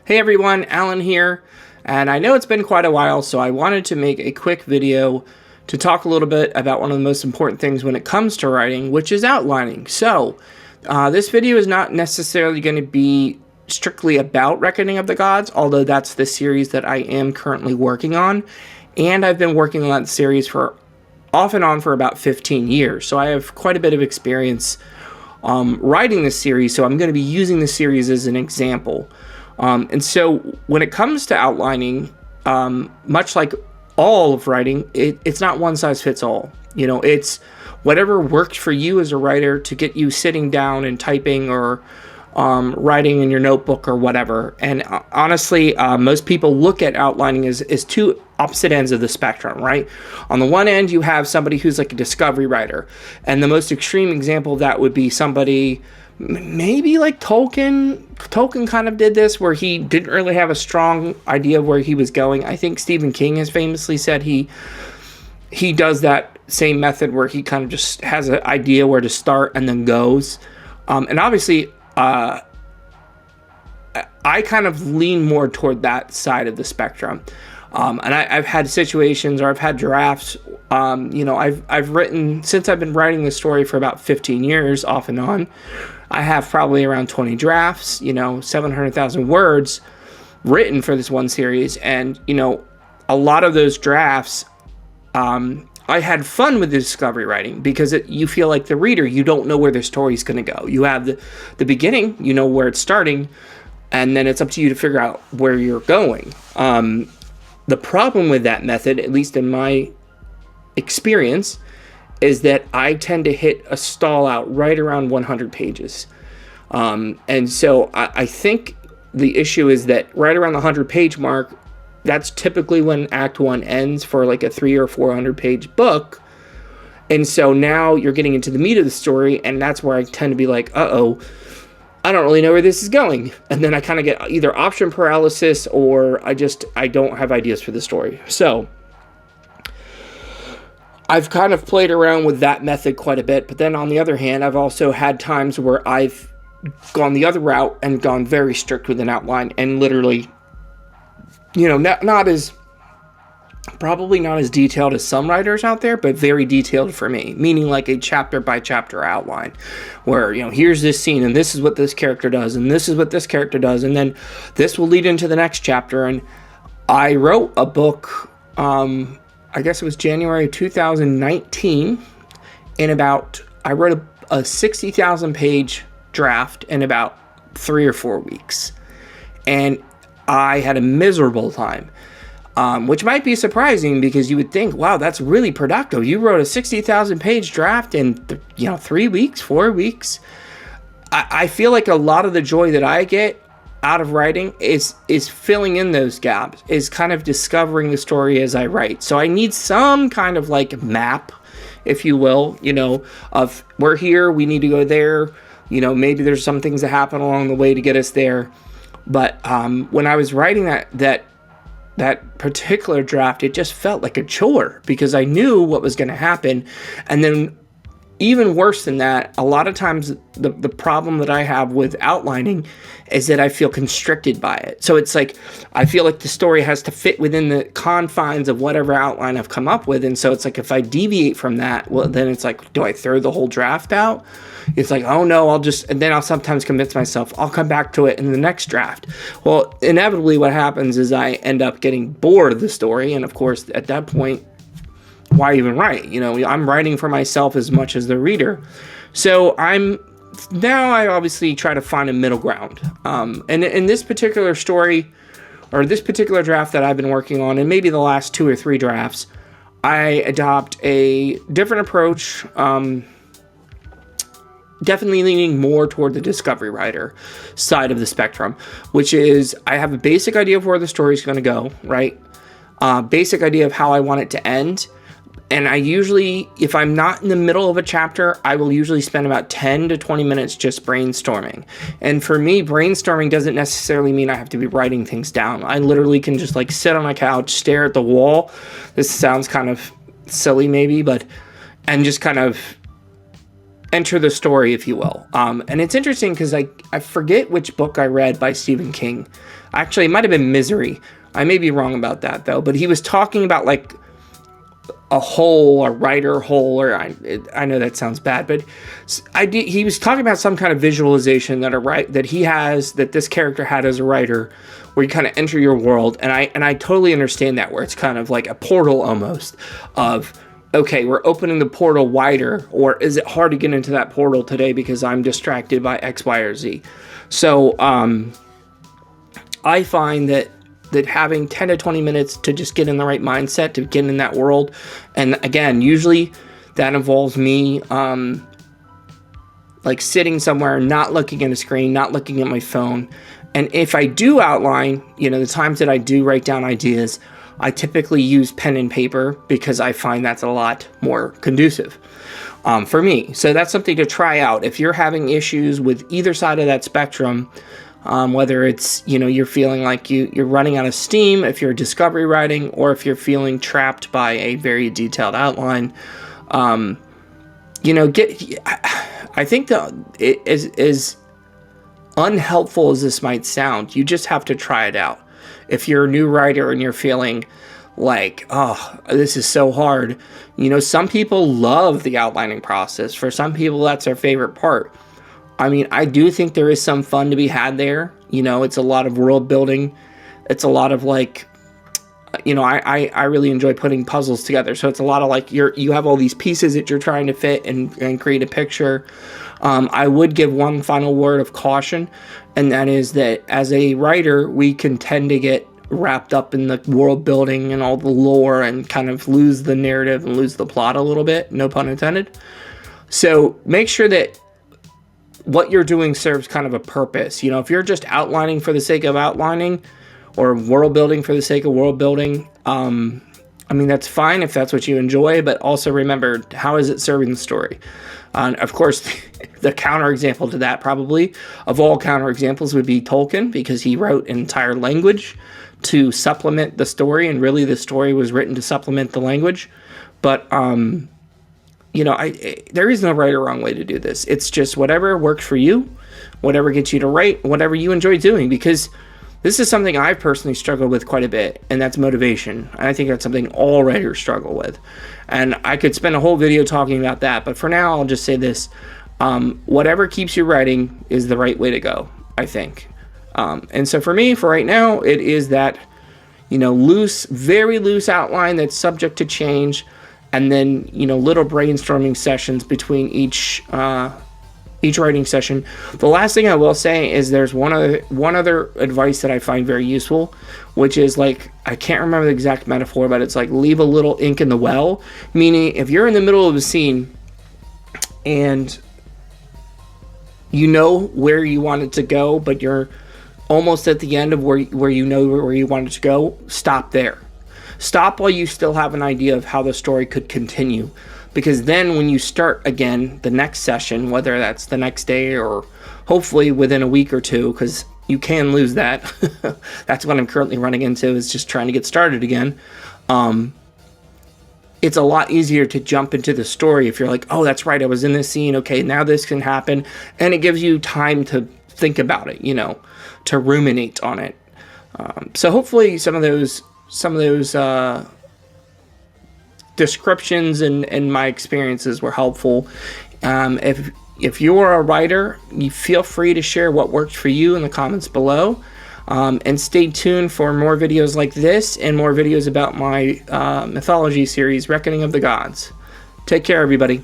Hey everyone, Alan here, and I know it's been quite a while, so I wanted to make a quick video to talk a little bit about one of the most important things when it comes to writing, which is outlining. So, this video is not necessarily going to be strictly about Reckoning of the Gods, although that's the series that I am currently working on, and I've been working on that series for off and on for about 15 years, so I have quite a bit of experience writing this series, so I'm going to be using the series as an example. And so when it comes to outlining, much like all of writing, it's not one size fits all. You know, it's whatever works for you as a writer to get you sitting down and typing or writing in your notebook or whatever. And honestly, most people look at outlining as two opposite ends of the spectrum, right? On the one end, you have somebody who's like a discovery writer. And the most extreme example of that would be somebody maybe like Tolkien. Tolkien kind of did this where he didn't really have a strong idea of where he was going. I think Stephen King has famously said he does that same method where he kind of just has an idea where to start and then goes. And obviously, I kind of lean more toward that side of the spectrum. And I've had situations or I've had drafts. I've written, since I've been writing this story for about 15 years off and on, I have probably around 20 drafts, 700,000 words written for this one series. And, a lot of those drafts, I had fun with the discovery writing because you feel like the reader, you don't know where the story's going to go. You have the beginning, you know where it's starting, and then it's up to you to figure out where you're going. The problem with that method, at least in my experience, is that I tend to hit a stall out right around 100 pages. And so I think the issue is that right around the 100-page mark, that's typically when Act 1 ends for like a 300 or 400-page book. And so now you're getting into the meat of the story, and that's where I tend to be like, uh-oh, I don't really know where this is going. And then I kind of get either option paralysis or I don't have ideas for the story. So I've kind of played around with that method quite a bit. But then on the other hand, I've also had times where I've gone the other route and gone very strict with an outline and literally, probably not as detailed as some writers out there, but very detailed for me, meaning like a chapter by chapter outline where, here's this scene and this is what this character does and this is what this character does. And then this will lead into the next chapter. And I wrote a book, I guess it was January 2019 I wrote a 60,000 page draft in about 3 or 4 weeks. And I had a miserable time. Which might be surprising because you would think, wow, that's really productive. You wrote a 60,000 page draft in 3 weeks, 4 weeks. I feel like a lot of the joy that I get out of writing is filling in those gaps, is kind of discovering the story as I write. So I need some kind of like map, if you will, of we're here, we need to go there. Maybe there's some things that happen along the way to get us there. But when I was writing that particular draft, it just felt like a chore because I knew what was going to happen. And then even worse than that, a lot of times the problem that I have with outlining is that I feel constricted by it. So it's like, I feel like the story has to fit within the confines of whatever outline I've come up with. And so it's like, if I deviate from that, well, then it's like, do I throw the whole draft out? It's like, oh no, and then I'll sometimes convince myself, I'll come back to it in the next draft. Well, inevitably what happens is I end up getting bored of the story. And of course, at that point, why even write? I'm writing for myself as much as the reader. So I obviously try to find a middle ground. And in this particular story, or this particular draft that I've been working on, and maybe the last 2 or 3 drafts, I adopt a different approach, definitely leaning more toward the discovery writer side of the spectrum, which is I have a basic idea of where the story is going to go, right? Basic idea of how I want it to end. And I usually, if I'm not in the middle of a chapter, I will usually spend about 10 to 20 minutes just brainstorming. And for me, brainstorming doesn't necessarily mean I have to be writing things down. I literally can just like sit on my couch, stare at the wall. This sounds kind of silly maybe, and just kind of enter the story, if you will. And it's interesting because I forget which book I read by Stephen King. Actually, it might have been Misery. I may be wrong about that though, but he was talking about like a hole, a writer hole, or I know that sounds bad, but he was talking about some kind of visualization that he has, that this character had as a writer, where you kind of enter your world, and I totally understand that, where it's kind of like a portal almost of, okay, we're opening the portal wider, or is it hard to get into that portal today because I'm distracted by X, Y, or Z? So I find that having 10 to 20 minutes to just get in the right mindset, to get in that world, and again, usually that involves me like sitting somewhere, not looking at a screen, not looking at my phone. And if I do outline, the times that I do write down ideas, I typically use pen and paper because I find that's a lot more conducive for me. So that's something to try out. If you're having issues with either side of that spectrum, whether it's, you're feeling like you're running out of steam, if you're discovery writing, or if you're feeling trapped by a very detailed outline, I think that as unhelpful as this might sound, you just have to try it out. If you're a new writer and you're feeling like, oh, this is so hard, some people love the outlining process. For some people, that's their favorite part. I mean, I do think there is some fun to be had there. It's a lot of world building. It's a lot of like, I really enjoy putting puzzles together. So it's a lot of like, you have all these pieces that you're trying to fit and create a picture. I would give one final word of caution, and that is that as a writer, we can tend to get wrapped up in the world building and all the lore and kind of lose the narrative and lose the plot a little bit, no pun intended. So make sure that what you're doing serves kind of a purpose. If you're just outlining for the sake of outlining, or world building for the sake of world building, that's fine if that's what you enjoy, but also remember, how is it serving the story? Of course, the counterexample to that, probably, of all counterexamples, would be Tolkien, because he wrote an entire language to supplement the story, and really the story was written to supplement the language. But there is no right or wrong way to do this. It's just whatever works for you, whatever gets you to write, whatever you enjoy doing, because this is something I've personally struggled with quite a bit, and that's motivation. I think that's something all writers struggle with. And I could spend a whole video talking about that, but for now, I'll just say this. Whatever keeps you writing is the right way to go, I think. And so for me, for right now, it is that, loose, very loose outline that's subject to change, and then, little brainstorming sessions between each writing session. The last thing I will say is there's one other advice that I find very useful, which is like, I can't remember the exact metaphor, but it's like leave a little ink in the well, meaning if you're in the middle of a scene and you know where you want it to go, but you're almost at the end of where you want it to go, stop there. Stop while you still have an idea of how the story could continue. Because then when you start again the next session, whether that's the next day or hopefully within a week or two, because you can lose that. That's what I'm currently running into, is just trying to get started again. It's a lot easier to jump into the story if you're like, oh, that's right, I was in this scene. Okay, now this can happen. And it gives you time to think about it, to ruminate on it. So hopefully some of those descriptions and my experiences were helpful. If you're a writer, you feel free to share what worked for you in the comments below. And stay tuned for more videos like this and more videos about my mythology series, Reckoning of the Gods. Take care, everybody.